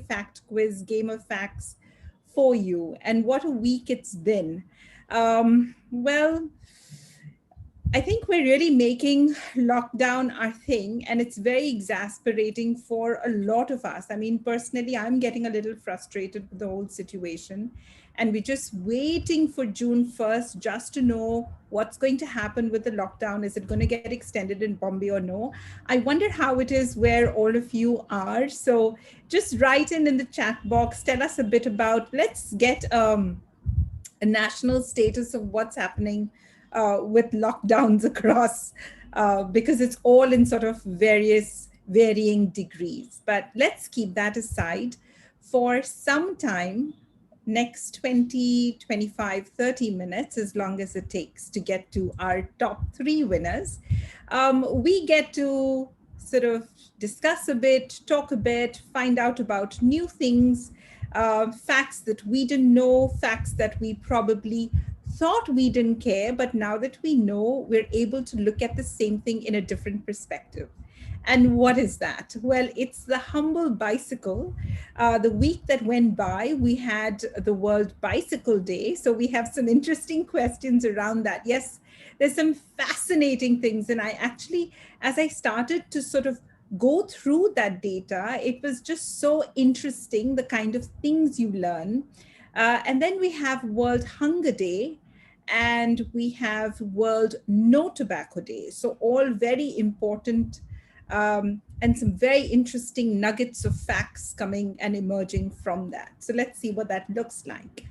fact quiz, game of facts for you. And what a week it's been. Well, I think we're really making lockdown our thing, and it's very exasperating for a lot of us. I mean, personally, I'm getting a little frustrated with the whole situation, and we're just waiting for June 1st just to know what's going to happen with the lockdown. Is it going to get extended in Bombay or no? I wonder how it is where all of you are. So just write in the chat box, tell us a bit about, let's get a national status of what's happening with lockdowns across, because it's all in sort of various varying degrees. But let's keep that aside for some time, next 20, 25, 30 minutes, as long as it takes to get to our top three winners. We get to sort of discuss a bit, talk a bit, find out about new things, facts that we didn't know, facts that we probably thought we didn't care, but now that we know, we're able to look at the same thing in a different perspective. And what is that? Well, it's the humble bicycle. The week that went by, we had the World Bicycle Day. So we have some interesting questions around that. Yes, there's some fascinating things. And I actually, as I started to sort of go through that data, it was just so interesting, the kind of things you learn. And then we have World Hunger Day, and we have World No Tobacco Day. So all very important, and some very interesting nuggets of facts coming and emerging from that. So let's see what that looks like.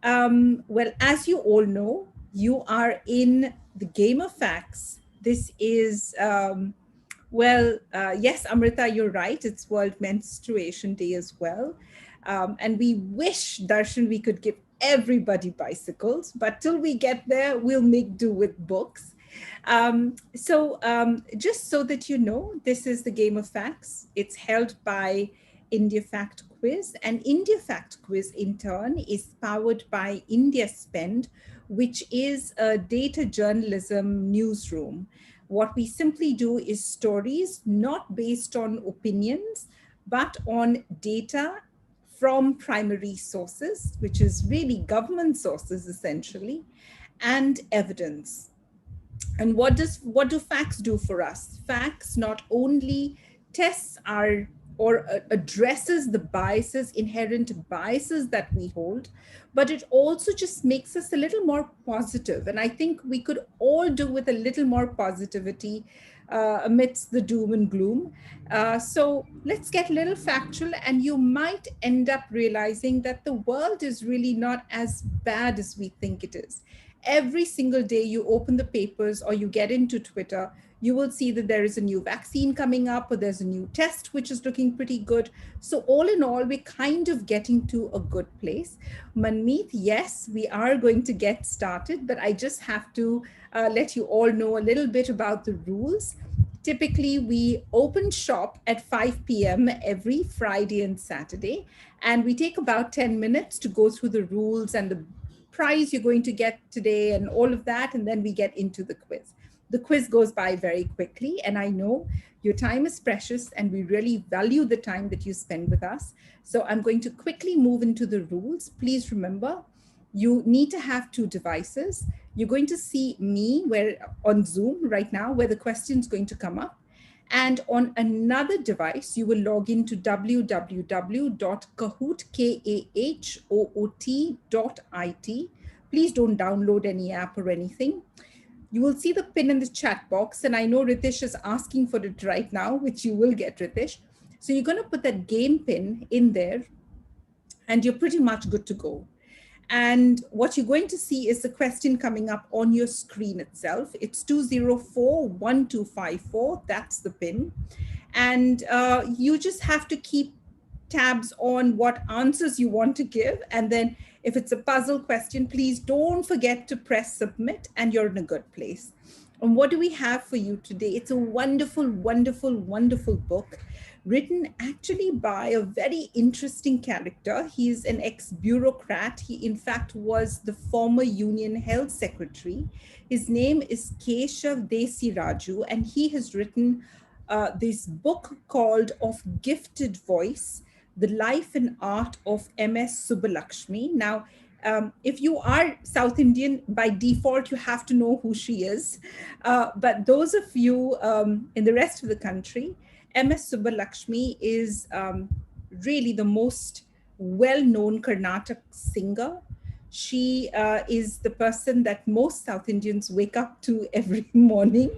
Well, as you all know, you are in the game of facts. This is, yes, Amrita, you're right. It's World Menstruation Day as well. And we wish, Darshan, we could give everybody bicycles, but till we get there, we'll make do with books. Just so that you know, this is the Game of Facts. It's held by India Fact Quiz, and India Fact Quiz in turn is powered by India Spend, which is a data journalism newsroom. What we simply do is stories not based on opinions, but on data from primary sources, which is really government sources essentially, and evidence. And what do facts do for us? Facts not only tests our or addresses the biases, inherent biases that we hold, but it also just makes us a little more positive. And I think we could all do with a little more positivity amidst the doom and gloom. So let's get a little factual, and you might end up realizing that the world is really not as bad as we think it is. Every single day you open the papers or you get into Twitter, you will see that there is a new vaccine coming up, or there's a new test which is looking pretty good. So all in all, we're kind of getting to a good place. Manmeet, yes, we are going to get started, but I just have to let you all know a little bit about the rules. Typically, we open shop at 5 p.m. every Friday and Saturday, and we take about 10 minutes to go through the rules and the prize you're going to get today and all of that, and then we get into the quiz. The quiz goes by very quickly, and I know your time is precious and we really value the time that you spend with us. So I'm going to quickly move into the rules. Please remember, you need to have two devices. You're going to see me on Zoom right now, where the question is going to come up. And on another device, you will log into www.kahoot.it. Please don't download any app or anything. You will see the pin in the chat box, and I know Ritesh is asking for it right now, which you will get, Ritesh. So you're going to put that game pin in there, and you're pretty much good to go. And what you're going to see is the question coming up on your screen itself. It's 204-1254. That's the pin. And you just have to keep tabs on what answers you want to give. And then if it's a puzzle question, please don't forget to press submit, and you're in a good place. And what do we have for you today? It's a wonderful, wonderful, wonderful book written actually by a very interesting character. He's an ex-bureaucrat. He, in fact, was the former Union Health Secretary. His name is Keshav Desiraju, and he has written this book called Of Gifted Voice, The Life and Art of MS Subbulakshmi. Now, if you are South Indian, by default, you have to know who she is. But those of you in the rest of the country, MS Subbulakshmi is really the most well known Carnatic singer. She is the person that most South Indians wake up to every morning,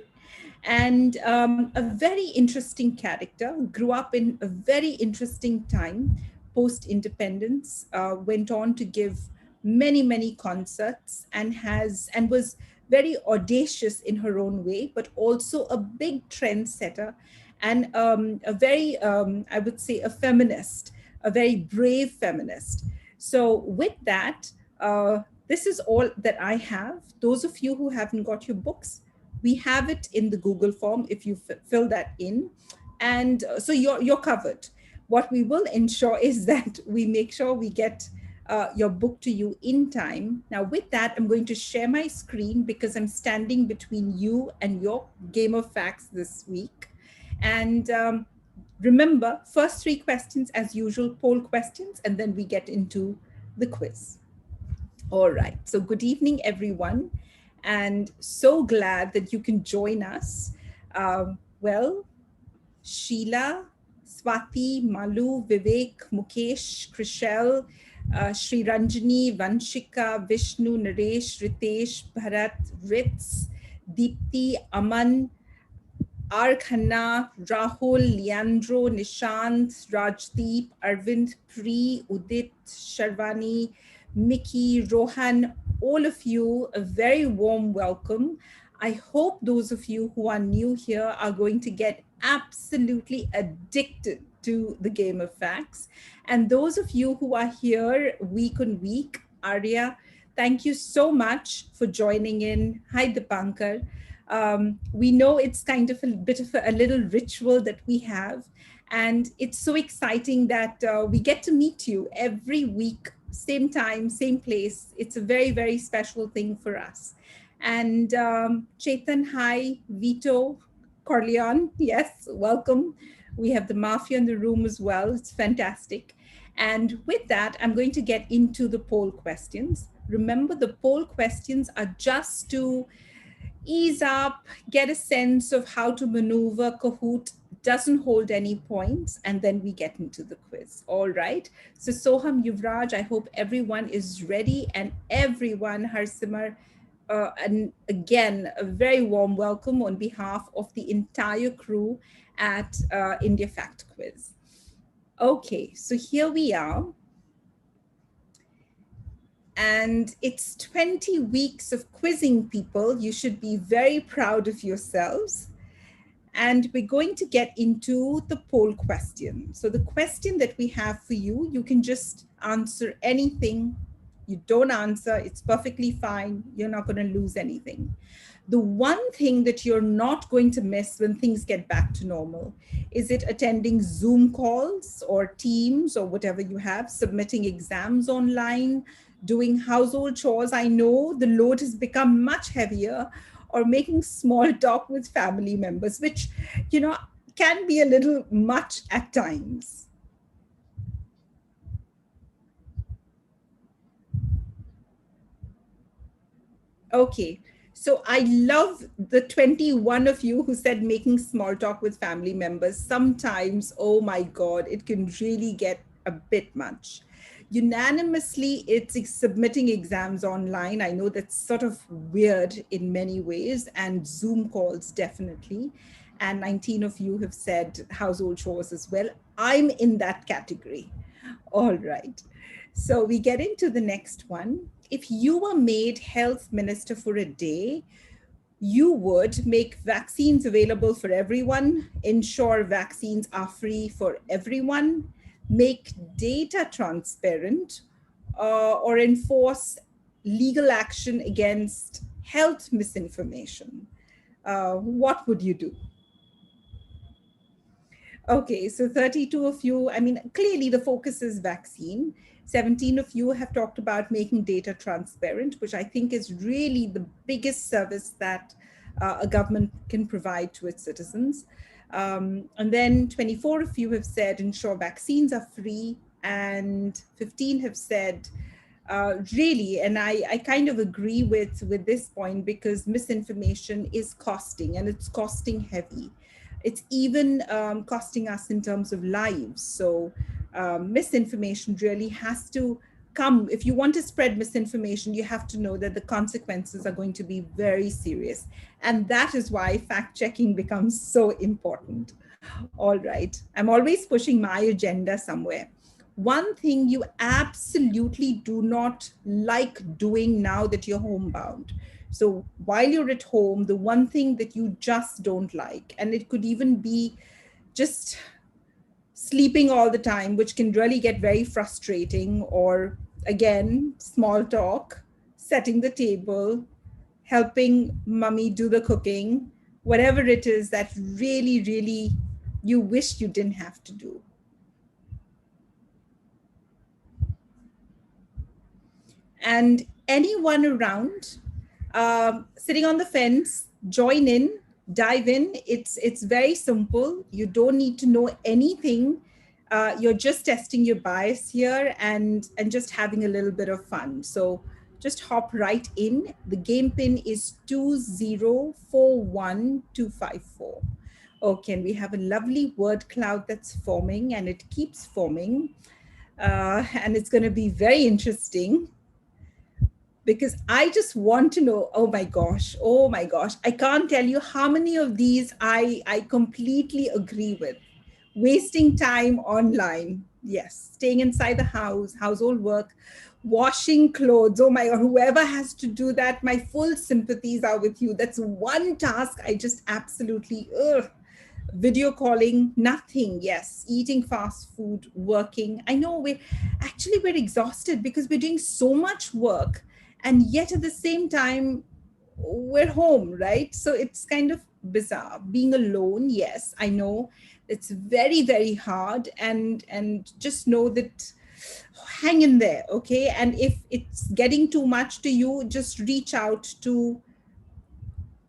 and a very interesting character. Grew up in a very interesting time post independence, went on to give many concerts, and was very audacious in her own way, but also a big trendsetter, and a very I would say a feminist, a very brave feminist. So with that, this is all that I have. Those of you who haven't got your books, we have it in the Google form if you fill that in. And so you're covered. What we will ensure is that we make sure we get your book to you in time. Now, with that, I'm going to share my screen because I'm standing between you and your game of facts this week. And remember, first three questions, as usual, poll questions, and then we get into the quiz. All right. So, good evening, everyone. And so glad that you can join us. Well, Sheila, Swati, Malu, Vivek, Mukesh, Krishel, Sri Ranjani, Vanshika, Vishnu, Naresh, Ritesh, Bharat, Ritz, Deepti, Aman, R. Khanna, Rahul, Leandro, Nishant, Rajdeep, Arvind, Pri, Udit, Sharvani, Mickey, Rohan, all of you, a very warm welcome. I hope those of you who are new here are going to get absolutely addicted to the game of facts. And those of you who are here week on week, Arya, thank you so much for joining in. Hi, Dipankar. We know it's kind of a bit of a little ritual that we have. And it's so exciting that we get to meet you every week, same time, same place. It's a very special thing for us. And Chetan, hi, Vito, Corleone, yes, welcome. We have the mafia in the room as well. It's fantastic. And with that, I'm going to get into the poll questions. Remember, the poll questions are just to ease up, get a sense of how to maneuver. Kahoot doesn't hold any points, and then we get into the quiz. All right. So Soham, Yuvraj, I hope everyone is ready, and everyone, Harsimar, and again, a very warm welcome on behalf of the entire crew at India Fact Quiz. Okay, so here we are. And it's 20 weeks of quizzing, people. You should be very proud of yourselves. And we're going to get into the poll question. So the question that we have for you, you can just answer anything. You don't answer, it's perfectly fine. You're not going to lose anything. The one thing that you're not going to miss when things get back to normal, is it attending Zoom calls or Teams or whatever you have, submitting exams online, doing household chores? I know the load has become much heavier, or making small talk with family members, which, you know, can be a little much at times. Okay. So I love the 21 of you who said making small talk with family members. Sometimes, oh my God, it can really get a bit much. Unanimously, it's submitting exams online. I know that's sort of weird in many ways, and Zoom calls definitely. And 19 of you have said household chores as well. I'm in that category. All right. So we get into the next one. If you were made health minister for a day, you would make vaccines available for everyone, ensure vaccines are free for everyone, make data transparent, or enforce legal action against health misinformation. What would you do? Okay, so 32 of you, I mean, clearly the focus is vaccine. 17 of you have talked about making data transparent, which I think is really the biggest service that a government can provide to its citizens. And then 24 of you have said ensure vaccines are free, and 15 have said really, and I kind of agree with this point, because misinformation is costing, and it's costing heavy. It's even costing us in terms of lives. So misinformation really has to come. If you want to spread misinformation, you have to know that the consequences are going to be very serious. And that is why fact checking becomes so important. All right. I'm always pushing my agenda somewhere. One thing you absolutely do not like doing now that you're homebound. So while you're at home, the one thing that you just don't like, and it could even be just sleeping all the time, which can really get very frustrating, or again, small talk, setting the table, helping mummy do the cooking, whatever it is that really, really you wish you didn't have to do. And anyone around sitting on the fence, join in, dive in. It's very simple. You don't need to know anything. You're just testing your bias here, and just having a little bit of fun. So just hop right in. The game pin is 2041254. Okay, and we have a lovely word cloud that's forming, and it keeps forming. And it's going to be very interesting, because I just want to know, oh my gosh, I can't tell you how many of these I completely agree with. Wasting time online, yes. Staying inside the house, household work, washing clothes. Oh my God, whoever has to do that, my full sympathies are with you. That's one task I just absolutely, ugh. Video calling, nothing. Yes, eating fast food, working. I know we're exhausted because we're doing so much work, and yet at the same time we're home, right? So it's kind of bizarre being alone. Yes, I know it's very, very hard, and just know that, hang in there, okay? And if it's getting too much to you, just reach out to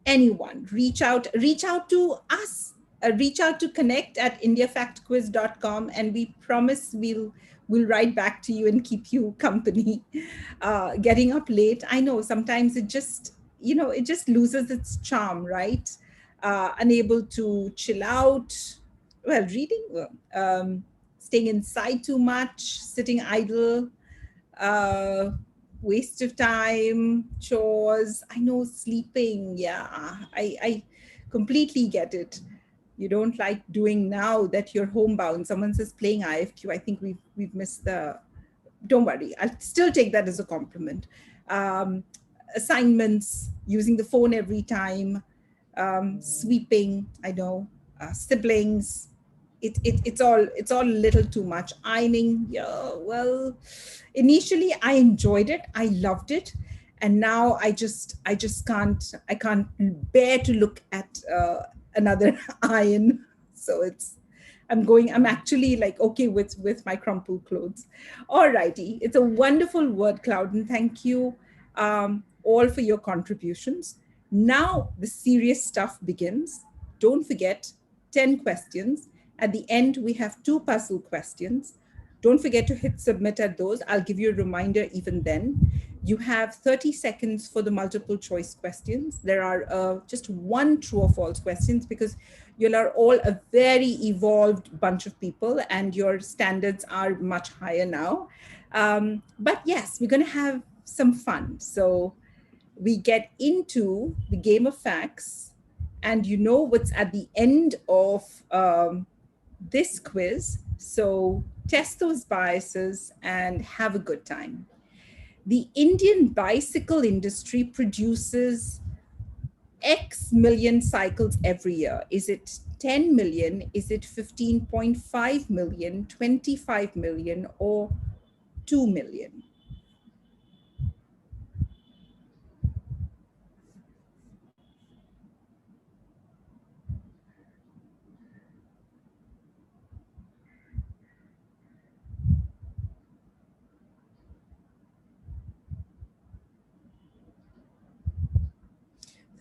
anyone. Reach out to us. Reach out to connect@indiafactquiz.com, and we promise we'll write back to you and keep you company. Getting up late, I know sometimes it just loses its charm, right? Unable to chill out. Well, reading, staying inside too much, sitting idle, uh, waste of time, chores. I know, sleeping. Yeah, I completely get it. You don't like doing now that you're homebound. Someone says playing IFQ. I think we've missed the. Don't worry, I'll still take that as a compliment. Um, Assignments, using the phone every time, sweeping. I know, siblings. It's all a little too much. Ironing, yeah. Well, initially I enjoyed it, I loved it, and now I just can't bear to look at another iron. So I'm actually like okay with my crumpled clothes. All righty, it's a wonderful word cloud, and thank you all for your contributions. Now the serious stuff begins. Don't forget, 10 questions. At the end, we have two puzzle questions. Don't forget to hit submit at those. I'll give you a reminder even then. You have 30 seconds for the multiple choice questions. There are just one true or false questions, because you are all a very evolved bunch of people and your standards are much higher now. But yes, we're going to have some fun. So we get into the game of facts, and you know what's at the end of this quiz. So test those biases and have a good time. The Indian bicycle industry produces X million cycles every year. Is it 10 million? Is it 15.5 million, 25 million, or 2 million?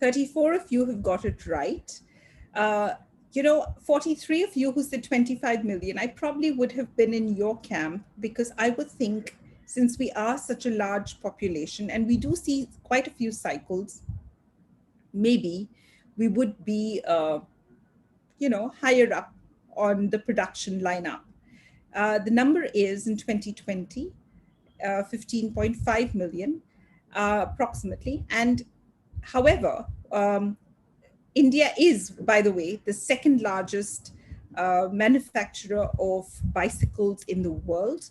34 of you have got it right. Uh, 43 of you who said 25 million, I probably would have been in your camp, because I would think, since we are such a large population and we do see quite a few cycles, maybe we would be, higher up on the production lineup. The number is in 2020, 15.5 million approximately. And however, India is, by the way, the second largest manufacturer of bicycles in the world.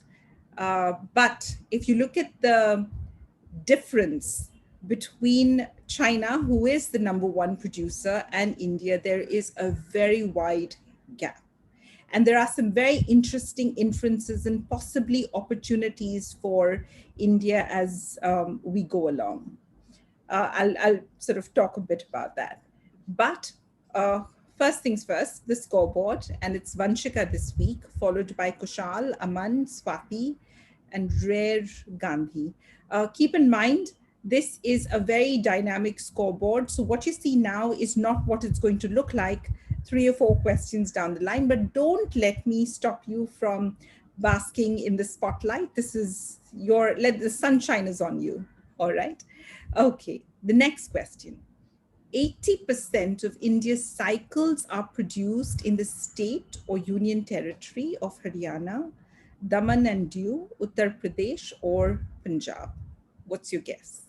But if you look at the difference between China, who is the number one producer, and India, there is a very wide gap. And there are some very interesting inferences and possibly opportunities for India as we go along. I'll sort of talk a bit about that. But first things first, the scoreboard, and it's Vanshika this week, followed by Kushal, Aman, Swati, and Rare Gandhi. Keep in mind, this is a very dynamic scoreboard. So what you see now is not what it's going to look like 3 or 4 questions down the line, but don't let me stop you from basking in the spotlight. This is let the sunshine is on you. All right. Okay. The next question. 80% of India's cycles are produced in the state or union territory of Haryana, Daman and Diu, Uttar Pradesh, or Punjab. What's your guess?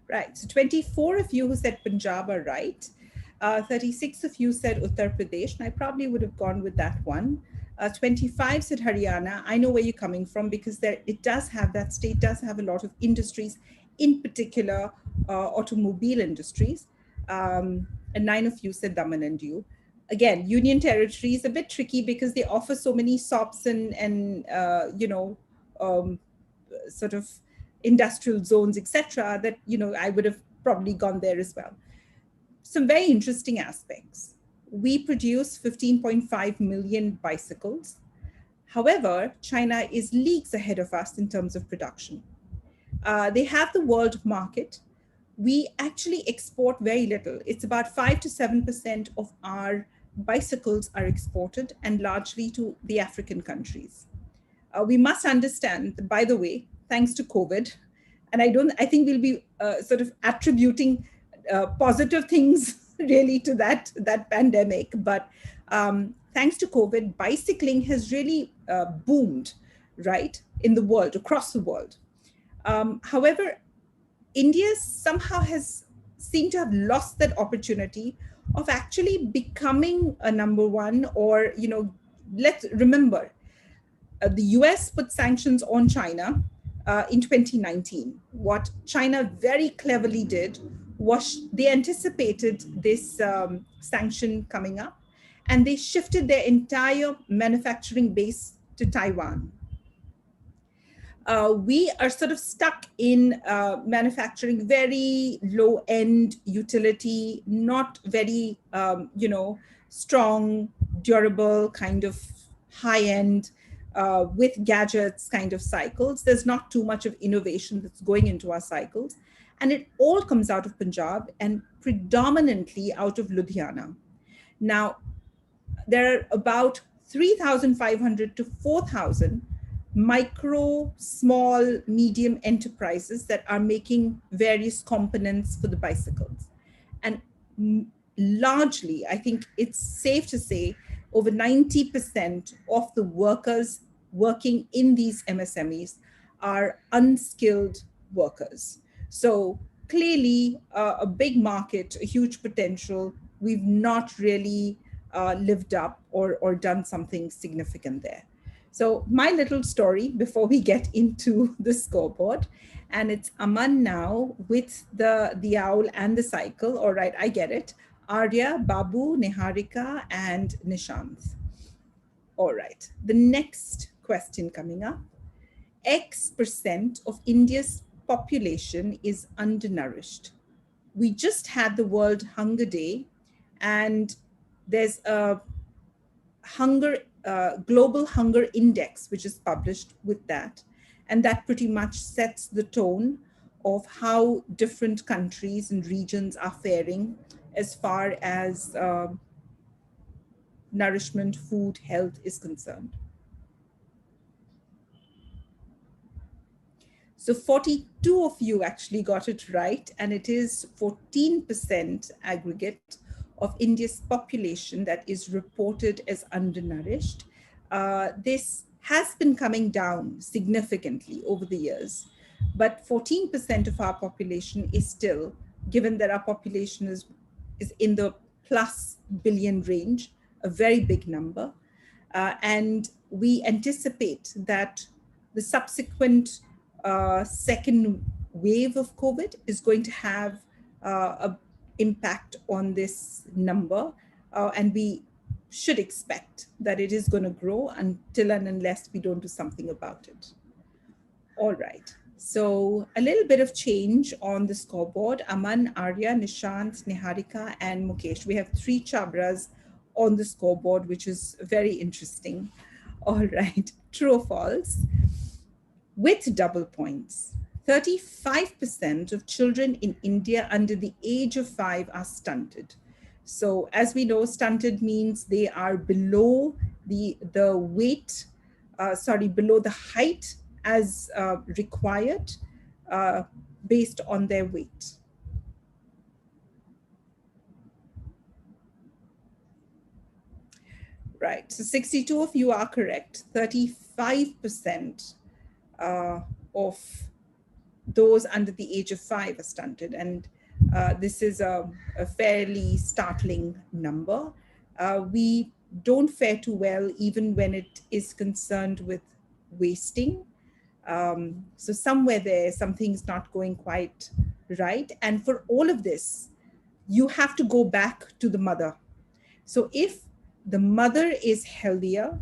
Right. So 24 of you who said Punjab are right. 36 of you said Uttar Pradesh, and I probably would have gone with that one. 25 said Haryana. I know where you're coming from, because that state does have a lot of industries, in particular automobile industries. And 9 of you said Daman and Diu. Again, Union Territory is a bit tricky because they offer so many SOPs and sort of industrial zones, etc., that I would have probably gone there as well. Some very interesting aspects. We produce 15.5 million bicycles. However, China is leagues ahead of us in terms of production. They have the world market. We actually export very little. It's about 5 to 7% of our bicycles are exported, and largely to the African countries. We must understand, by the way, thanks to COVID, and I think we'll be sort of attributing positive things really to that pandemic. But thanks to COVID, bicycling has really boomed, right, in the world, across the world. However, India somehow has seemed to have lost that opportunity of actually becoming a number one, or, let's remember, the US put sanctions on China in 2019. What China very cleverly did was they anticipated this sanction coming up, and they shifted their entire manufacturing base to Taiwan. We are sort of stuck in manufacturing very low-end utility, not very, strong, durable, kind of high-end, with gadgets kind of cycles. There's not too much of innovation that's going into our cycles. And it all comes out of Punjab and predominantly out of Ludhiana. Now, there are about 3,500 to 4,000 micro, small, medium enterprises that are making various components for the bicycles. And largely, I think it's safe to say, over 90% of the workers working in these MSMEs are unskilled workers. So clearly a big market, a huge potential. We've not really lived up or done something significant there. So my little story before we get into the scoreboard, and it's Aman now with the owl and the cycle. All right, I get it. Arya, Babu, Niharika, and Nishant. All right, the next question coming up. X% of India's population is undernourished. We just had the World Hunger Day, and there's a global hunger index, which is published with that. And that pretty much sets the tone of how different countries and regions are faring as far as nourishment, food, health is concerned. So 42 of you actually got it right, and it is 14% aggregate of India's population that is reported as undernourished. This has been coming down significantly over the years, but 14% of our population is still, given that our population is in the plus billion range, a very big number. And we anticipate that the subsequent second wave of COVID is going to have an impact on this number. And we should expect that it is going to grow until and unless we don't do something about it. All right. So a little bit of change on the scoreboard. Aman, Arya, Nishant, Niharika, and Mukesh. We have 3 Chabras on the scoreboard, which is very interesting. All right. True or false? With double points, 35% of children in India under the age of 5 are stunted. So as we know, stunted means they are below the weight, below the height as required based on their weight. Right, so 62 of you are correct. 35% of those under the age of 5 are stunted. And this is a fairly startling number. We don't fare too well even when it is concerned with wasting. So somewhere there, something's not going quite right. And for all of this, you have to go back to the mother. So if the mother is healthier,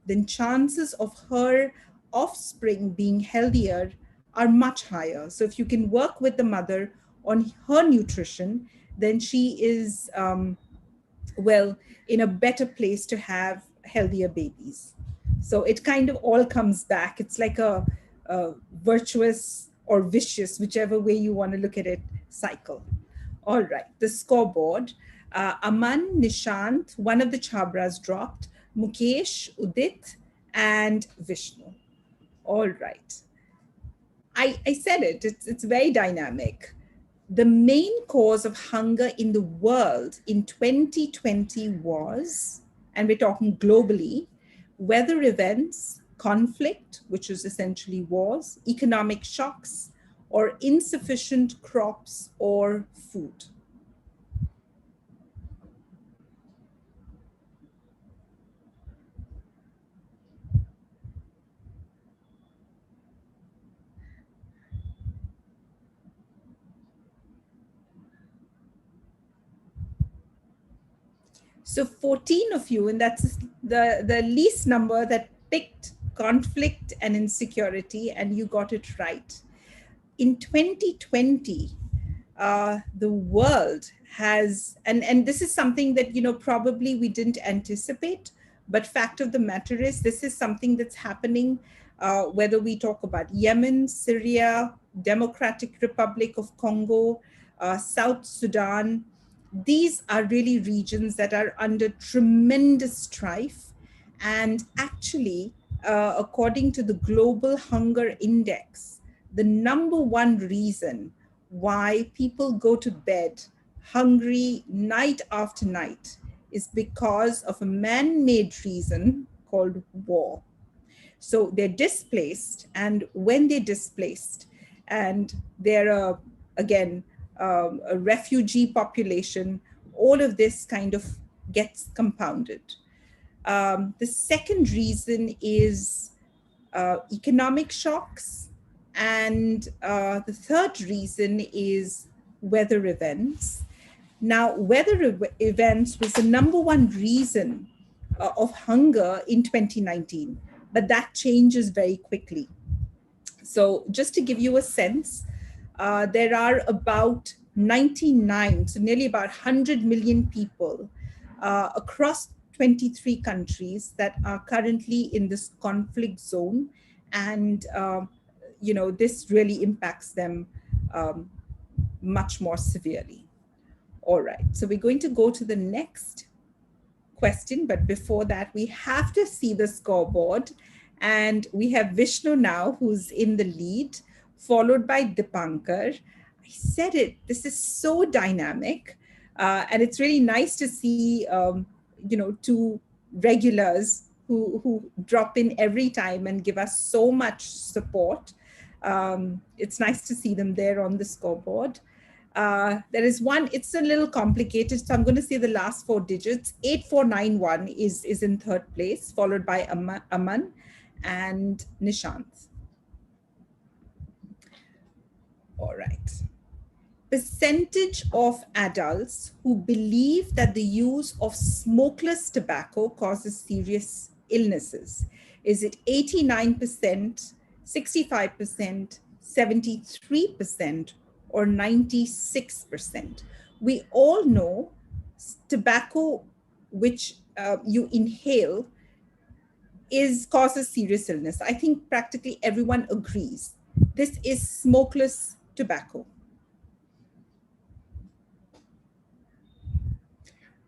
then chances of her offspring being healthier are much higher. So if you can work with the mother on her nutrition, then she is, in a better place to have healthier babies. So it kind of all comes back. It's like a virtuous or vicious, whichever way you want to look at it, cycle. All right, the scoreboard. Aman, Nishant, one of the Chabras dropped, Mukesh, Udit, and Vishnu. All right. I said it, it's very dynamic. The main cause of hunger in the world in 2020 was, and we're talking globally, weather events, conflict, which is essentially wars, economic shocks, or insufficient crops or food. So 14 of you, and that's the least number that picked conflict and insecurity, and you got it right. In 2020, the world has, and this is something that, probably we didn't anticipate, but fact of the matter is, this is something that's happening, whether we talk about Yemen, Syria, Democratic Republic of Congo, South Sudan. These are really regions that are under tremendous strife. And actually, according to the Global Hunger Index, the number one reason why people go to bed hungry night after night is because of a man-made reason called war. So they're displaced, and when they're displaced, and they're, again, a refugee population, all of this kind of gets compounded. The second reason is economic shocks. And the third reason is weather events. Now, weather events was the number one reason of hunger in 2019, but that changes very quickly. So just to give you a sense, there are about 99, so nearly about 100 million people across 23 countries that are currently in this conflict zone. And, this really impacts them um, much more severely. All right, so we're going to go to the next question, but before that, we have to see the scoreboard. And we have Vishnu now, who's in the lead, followed by Dipankar. I said it, this is so dynamic. And it's really nice to see, two regulars who drop in every time and give us so much support. It's nice to see them there on the scoreboard. There is one, it's a little complicated, so I'm going to say the last four digits. 8491 is in third place, followed by Aman and Nishant. All right. Percentage of adults who believe that the use of smokeless tobacco causes serious illnesses. Is it 89%, 65%, 73%, or 96%? We all know tobacco, which you inhale, causes serious illness. I think practically everyone agrees. This is smokeless tobacco.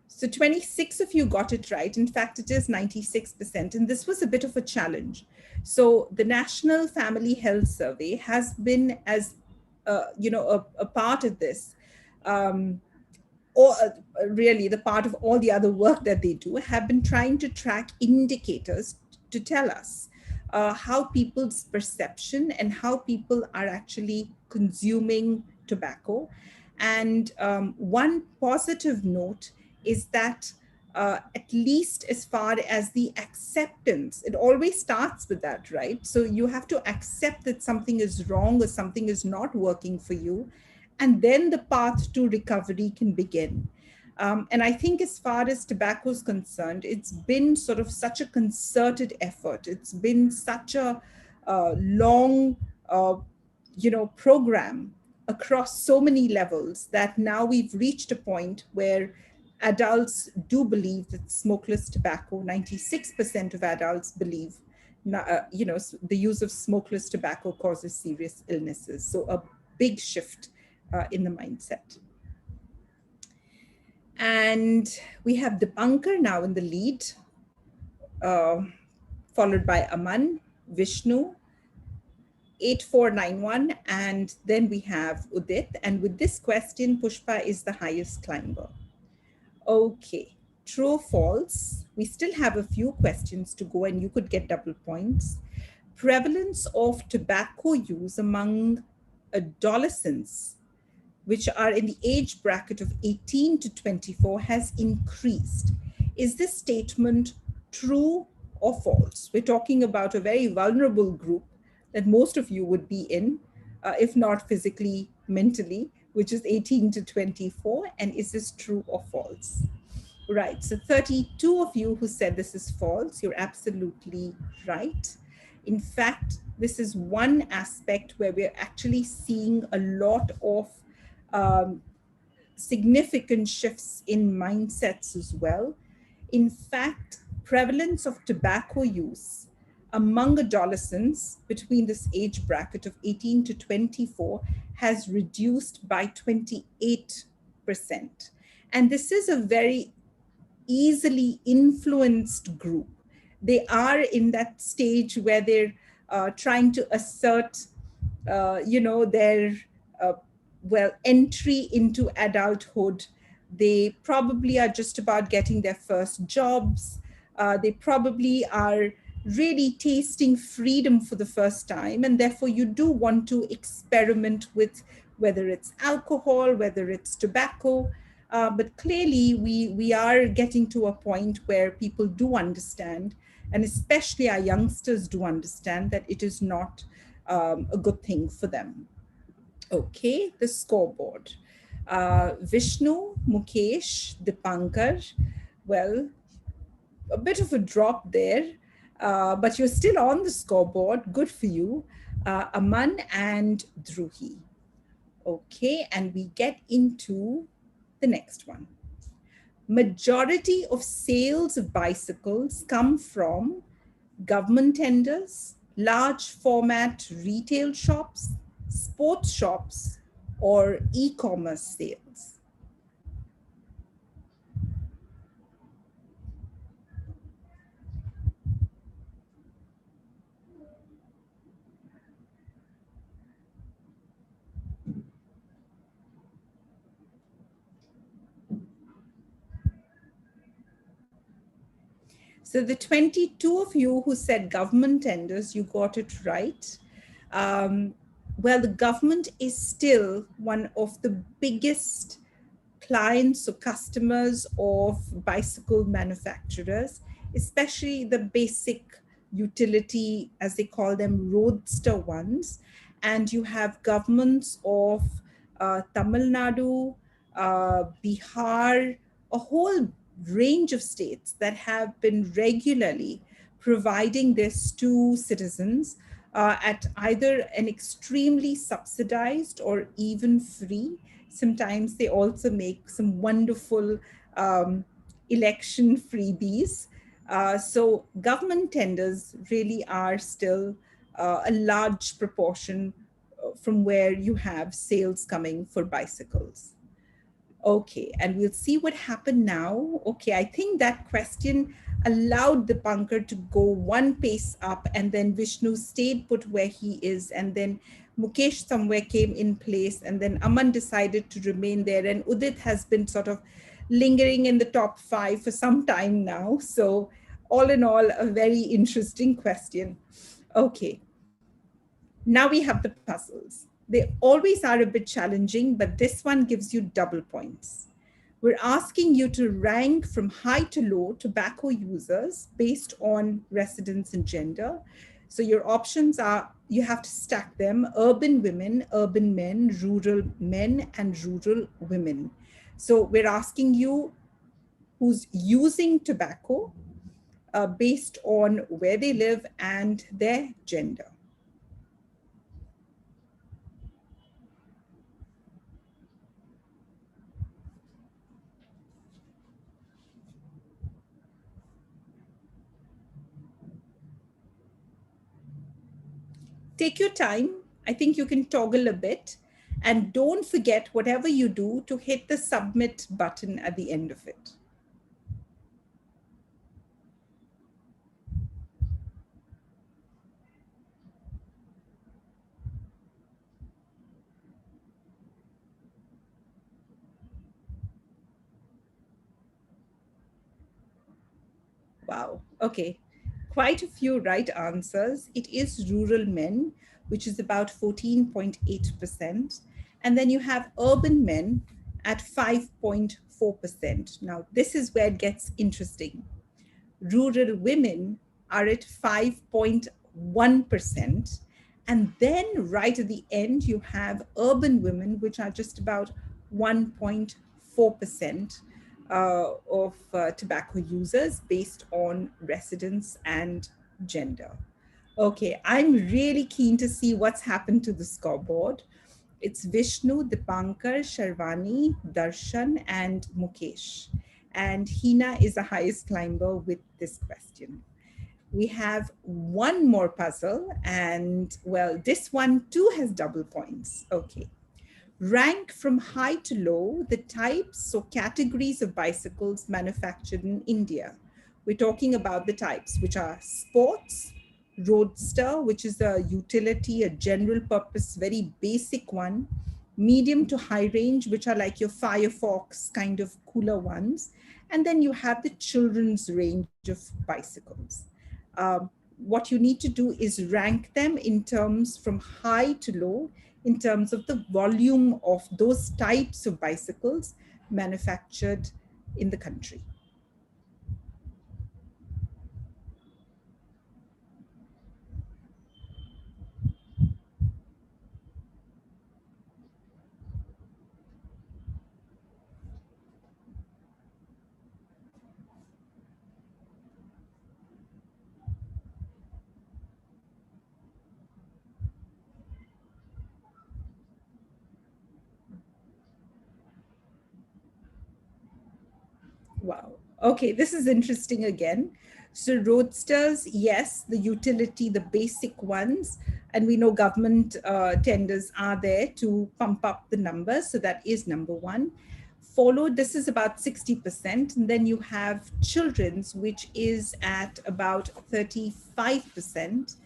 So 26 of you got it right. In fact, it is 96%. And this was a bit of a challenge. So the National Family Health Survey has been as a part of this, or really the part of all the other work that they do, have been trying to track indicators to tell us how people's perception and how people are actually consuming tobacco. And one positive note is that at least as far as the acceptance, it always starts with that, right? So you have to accept that something is wrong or something is not working for you, and then the path to recovery can begin. And I think as far as tobacco is concerned, it's been sort of such a concerted effort. It's been such a long, program across so many levels that now we've reached a point where adults do believe that smokeless tobacco, 96% of adults believe, the use of smokeless tobacco causes serious illnesses. So a big shift in the mindset. And we have Dipankar now in the lead, followed by Aman, Vishnu, 8491, and then we have Udit. And with this question, Pushpa is the highest climber. Okay, true or false? We still have a few questions to go and you could get double points. Prevalence of tobacco use among adolescents, which are in the age bracket of 18 to 24, has increased. Is this statement true or false? We're talking about a very vulnerable group that most of you would be in, if not physically, mentally, which is 18 to 24. And is this true or false? Right, so 32 of you who said this is false. You're absolutely right. In fact, this is one aspect where we're actually seeing a lot of significant shifts in mindsets as well. In fact, prevalence of tobacco use among adolescents between this age bracket of 18 to 24 has reduced by 28%. And this is a very easily influenced group. They are in that stage where they're trying to assert, their entry into adulthood. They probably are just about getting their first jobs. They probably are really tasting freedom for the first time. And therefore you do want to experiment with whether it's alcohol, whether it's tobacco. But clearly we are getting to a point where people do understand, and especially our youngsters do understand, that it is not a good thing for them. Okay, the scoreboard. Vishnu, Mukesh, Dipankar, well, a bit of a drop there, but you're still on the scoreboard. Good for you. Aman and Dhruhi. Okay, and we get into the next one. Majority of sales of bicycles come from government tenders, large format retail shops, sports shops, or e-commerce sales. So the 22 of you who said government tenders, you got it right. Um, well, the government is still one of the biggest clients or customers of bicycle manufacturers, especially the basic utility, as they call them, roadster ones. And you have governments of Tamil Nadu, Bihar, a whole range of states that have been regularly providing this to citizens at either an extremely subsidized or even free. Sometimes they also make some wonderful um, election freebies. So government tenders really are still a large proportion from where you have sales coming for bicycles. Okay, and we'll see what happened now. Okay, I think that question allowed the bunker to go one pace up, and then Vishnu stayed put where he is, and then Mukesh somewhere came in place, and then Aman decided to remain there, and Udit has been sort of lingering in the top five for some time now. So, all in all, a very interesting question. Okay, now we have the puzzles. They always are a bit challenging, but this one gives you double points. We're asking you to rank from high to low tobacco users based on residence and gender. So your options are, you have to stack them: urban women, urban men, and rural women. So we're asking you who's using tobacco based on where they live and their gender. Take your time. I think you can toggle a bit. And don't forget, whatever you do, to hit the submit button at the end of it. Wow. Okay. Quite a few right answers. It is rural men, which is about 14.8%. And then you have urban men at 5.4%. Now, this is where it gets interesting. Rural women are at 5.1%. And then right at the end, you have urban women, which are just about 1.4% of tobacco users based on residence and gender. Okay, I'm really keen to see what's happened to the scoreboard. It's Vishnu, Dipankar, Sharvani, Darshan, and Mukesh. And Hina is the highest climber with this question. We have one more puzzle, and well, this one too has double points. Okay. Rank from high to low the types or categories of bicycles manufactured in India. We're talking about the types, which are sports, roadster, which is a utility, a general purpose, very basic one, medium to high range, which are like your Firefox kind of cooler ones. And then you have the children's range of bicycles. What you need to do is rank them in terms from high to low in terms of the volume of those types of bicycles manufactured in the country. Wow. Okay, this is interesting again. So roadsters, yes, the utility, the basic ones, and we know government tenders are there to pump up the numbers. So that is number one. Followed, this is about 60%. And then you have children's, which is at about 35%.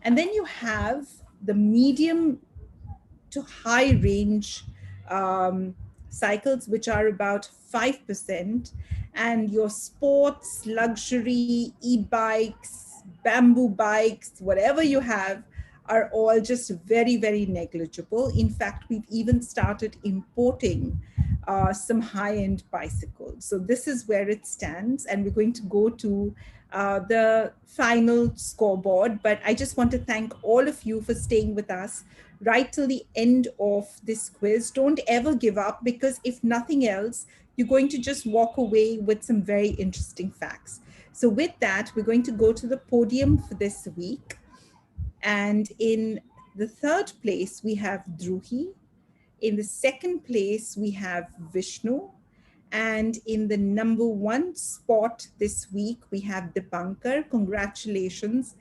And then you have the medium to high range um, cycles, which are about 5%, and your sports, luxury, e bikes, bamboo bikes, whatever you have, are all just very, very negligible. In fact, we've even started importing some high end bicycles. So, this is where it stands, and we're going to go to the final scoreboard. But I just want to thank all of you for staying with us right till the end of this quiz. Don't ever give up, because if nothing else, you're going to just walk away with some very interesting facts. So, with that, we're going to go to the podium for this week. And in the third place, we have Druhi. In the second place, we have Vishnu. And in the number one spot this week, we have Dipankar. Congratulations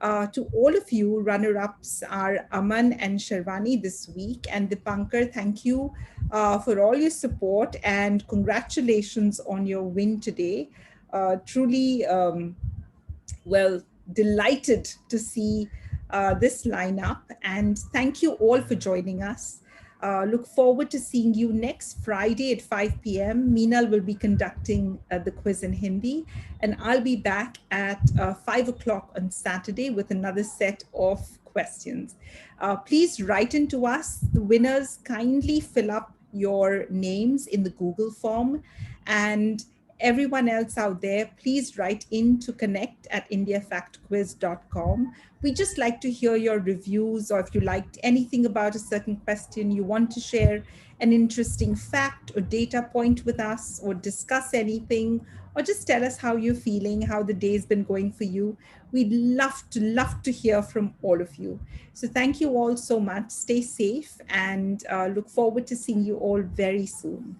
to all of you. Runner-ups are Aman and Sharvani this week. And Dipankar, thank you for all your support, and congratulations on your win today. Truly, well, delighted to see this lineup. And thank you all for joining us. Look forward to seeing you next Friday at 5 p.m. Meenal will be conducting the quiz in Hindi, and I'll be back at 5 o'clock on Saturday with another set of questions. Please write into us. The winners, kindly fill up your names in the Google form, and everyone else out there, please write in to connect@indiafactquiz.com. We just like to hear your reviews, or if you liked anything about a certain question, you want to share an interesting fact or data point with us, or discuss anything, or just tell us how you're feeling, how the day's been going for you. We'd love to hear from all of you. So thank you all so much. Stay safe, and look forward to seeing you all very soon.